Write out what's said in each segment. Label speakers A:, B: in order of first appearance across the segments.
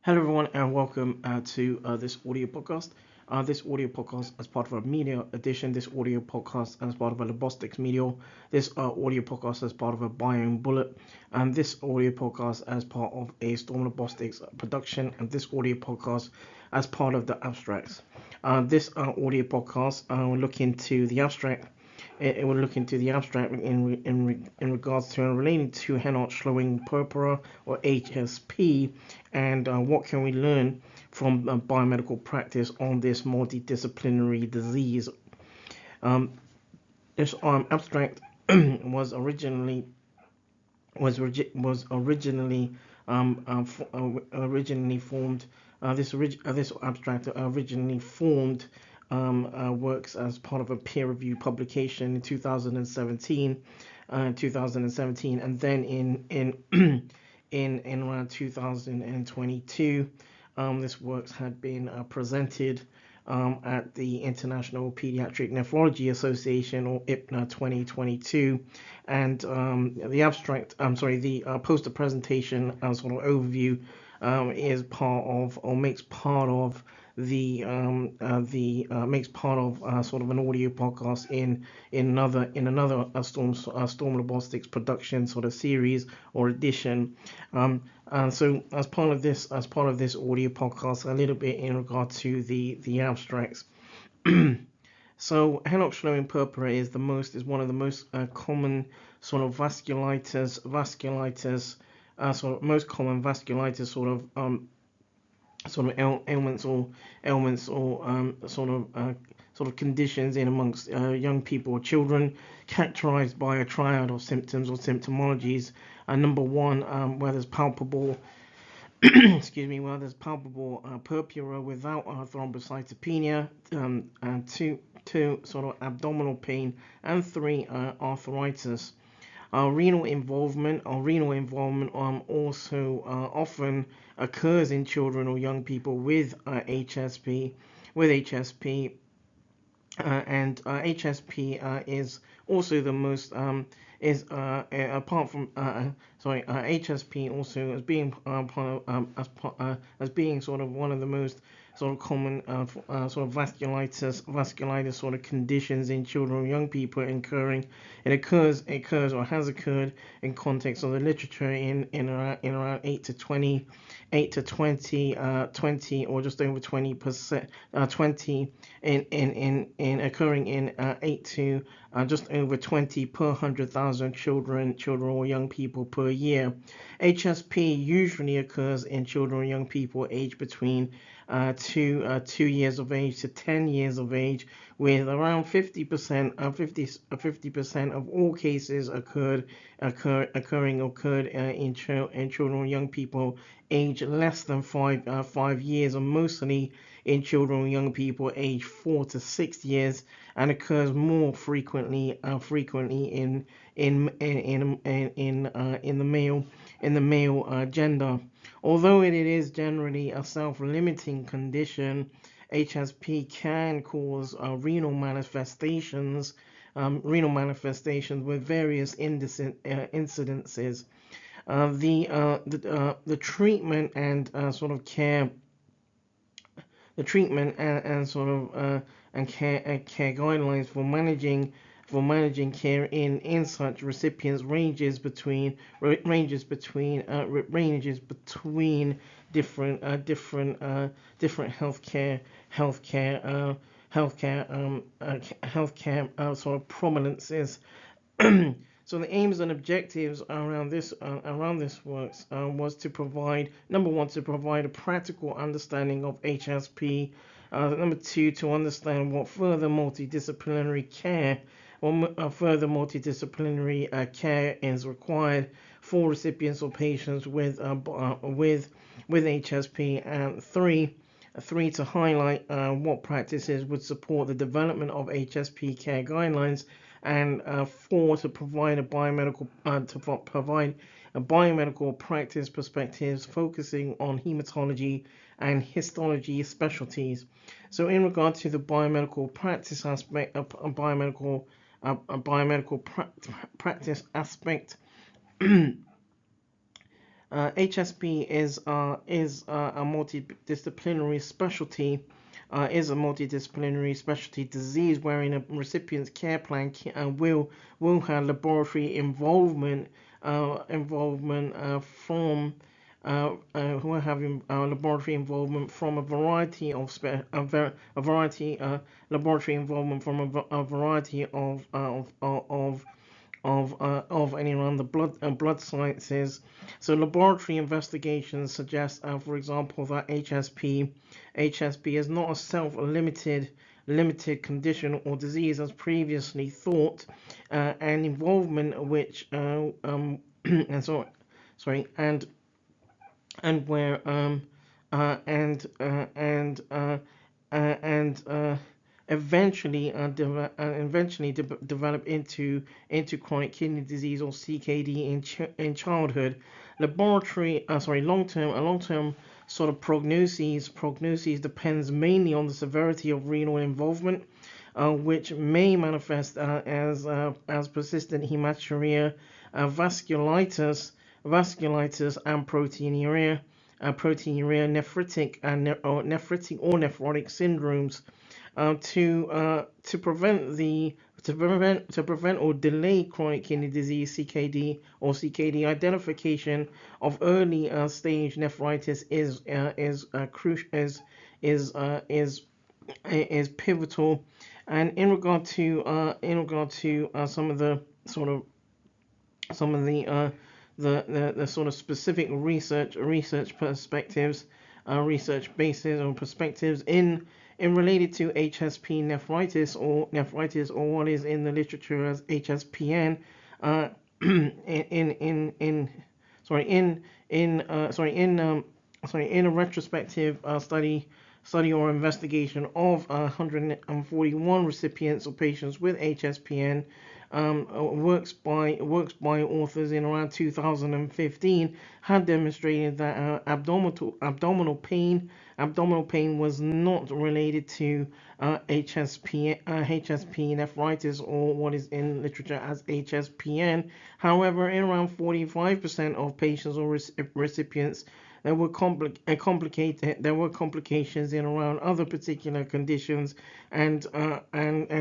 A: Hello, everyone, and welcome to this audio podcast. This audio podcast as part of a Meteor edition. This audio podcast as part of a Labostix Meteor. This audio podcast as part of a Biome Bullet. And this audio podcast as part of a Storm Labostix production. And this audio podcast as part of the abstracts. This audio podcast will look into the abstract. It will look into the abstract in regards to and relating to Henoch-Schonlein Purpura or HSP, and what can we learn from biomedical practice on this multidisciplinary disease. This abstract was originally formed. This abstract originally formed works as part of a peer-reviewed publication in 2017, and then in around 2022, this works had been presented at the International Pediatric Nephrology Association, or IPNA 2022, and the poster presentation sort of overview is part of, or makes part of sort of an audio podcast in another Storm Labostix production sort of series or edition. So as part of this audio podcast, a little bit in regard to the abstracts. So Henoch-Schonlein Purpura is one of the most common sort of vasculitis, most common vasculitis ailments or sort of conditions in amongst young people or children, characterized by a triad of symptoms or symptomologies. Number one, where there's palpable purpura without thrombocytopenia, and two, sort of abdominal pain, and three, arthritis. Renal involvement also often occurs in children or young people with HSP. And HSP is also the most HSP also as being sort of one of the most sort of common sort of vasculitis sort of conditions in children or young people occurs or has occurred in context of the literature in around 8 to 20 or just over 20%, 20 in occurring in 8 to just over 20 per 100,000 children or young people per year. HSP usually occurs in children or young people aged between 2 years of age to 10 years of age, with around 50% of all cases occurred in children or young people aged less than 5 years, and mostly in children or young people aged 4 to 6 years, and occurs more frequently in the male gender. Although it is generally a self-limiting condition, HSP can cause renal manifestations with various incidences. The treatment and sort of care, the treatment and sort of care guidelines for managing care in such recipients ranges between different healthcare sort of prominences. So the aims and objectives around this works was to provide, number one, to provide a practical understanding of HSP. Number two, to understand what further multidisciplinary care is required for recipients or patients with HSP, and three, to highlight what practices would support the development of HSP care guidelines, and four, to provide a biomedical practice perspectives focusing on hematology and histology specialties. So in regard to the biomedical practice aspect, practice aspect, HSP is a multidisciplinary specialty. Is a multidisciplinary specialty disease wherein a recipient's care plan will have laboratory involvement from who are having laboratory involvement from a variety of laboratory involvement from a variety of and around the blood sciences. So laboratory investigations suggest, for example, that HSP is not a limited condition or disease as previously thought, and involvement which and so sorry and where and eventually develop into chronic kidney disease or CKD in childhood. Long-term sort of prognosis depends mainly on the severity of renal involvement, which may manifest as persistent hematuria, vasculitis and proteinuria, nephritic or nephrotic syndromes. To prevent or delay chronic kidney disease CKD identification of early stage nephritis is pivotal. And in regard to some of the sort of the sort of specific research perspectives, research bases or perspectives in related to HSP nephritis or what is in the literature as HSPN, in a retrospective study or investigation of 141 recipients or patients with HSPN, works by authors in around 2015 had demonstrated that abdominal pain was not related to HSP nephritis or what is in literature as HSPN. However, in around 45% of patients or recipients, there were complications in around other particular conditions, and around and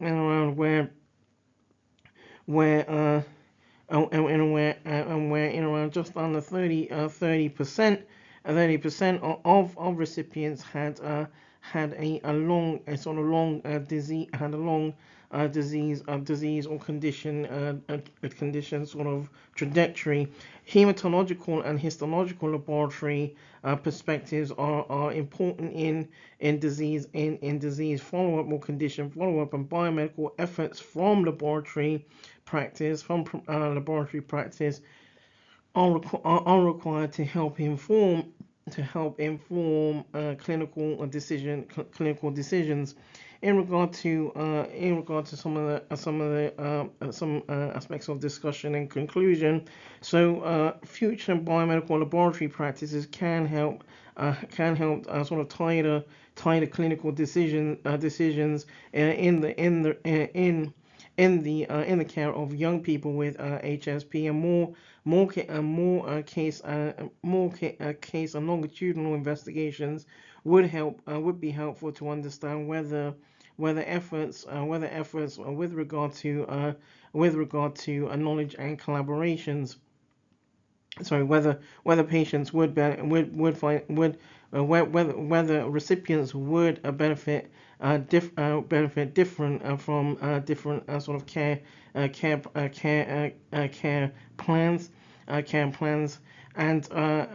A: around where in around just under 30% of recipients had a long disease or condition sort of trajectory. Hematological and histological laboratory perspectives are important in disease follow-up or condition follow-up, and biomedical efforts from laboratory practice are required to help inform clinical decisions. In regard to some aspects of discussion and conclusion, so future biomedical laboratory practices can help sort of tighter clinical decisions in the care of young people with HSP, and more case and longitudinal investigations would be helpful to understand whether efforts with regard to knowledge and collaborations. Sorry, whether patients would find whether recipients would benefit different from different sort of care plans, and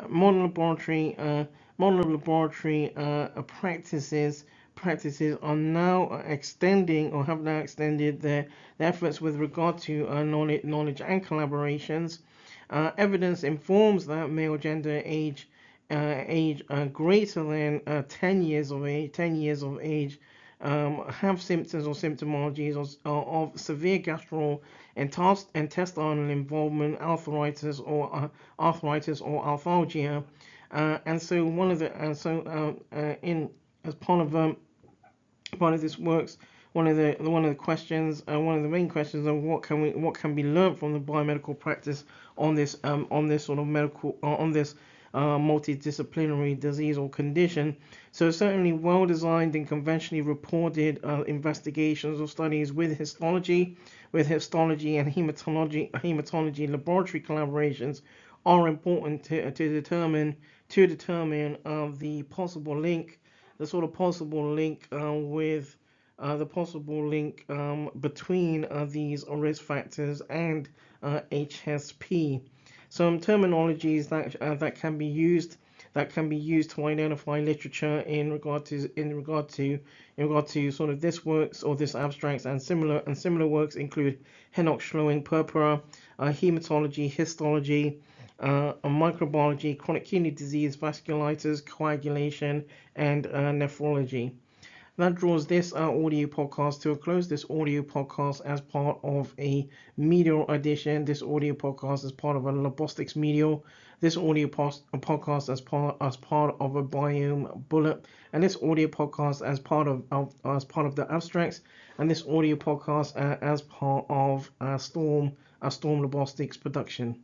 A: modern laboratory practices are now extending or have now extended their efforts with regard to knowledge and collaborations. Evidence informs that male gender age greater than 10 years of age have symptoms or symptomologies of severe gastrointestinal involvement, arthritis or arthalgia, and so in as part of this works one of the questions, one of the main questions of what can be learned from the biomedical practice on this sort of medical on this multidisciplinary disease or condition. So certainly well designed and conventionally reported investigations or studies with histology and hematology laboratory collaborations are important to determine the possible link, the sort of possible link with the possible link between these risk factors and HSP. Some terminologies that can be used to identify literature in regard to sort of this works or this abstracts and similar works include Henoch-Schonlein Purpura, hematology, histology, microbiology, chronic kidney disease, vasculitis, coagulation, and nephrology. That draws this audio podcast to a close. This audio podcast as part of a Meteor edition. This audio podcast as part of a Labostix Meteor. This audio podcast as part of a biome bullet, and this audio podcast as part of the abstracts, and this audio podcast as part of Storm Labostix production.